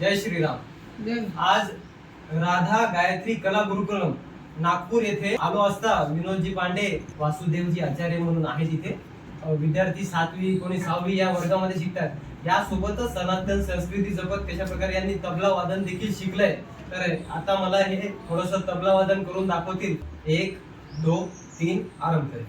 जय श्रीराम। जय. आज राधा गायत्री कला गुरुकुलम नागपूर येथे आलो असता विनोदजी पांडे वासुदेवजी आचार्य म्हणून आहेत इथे विद्यार्थी 7वी कोणी 6वी या वर्गामध्ये शिकतात। यासोबतच सनातन संस्कृती जपत कशा प्रकारे यांनी तबला वादन देखील शिकलंय। तर आता मला हे थोडंसं तबला वादन करून दाखवतील। 1 2 3 आरंभ करेल।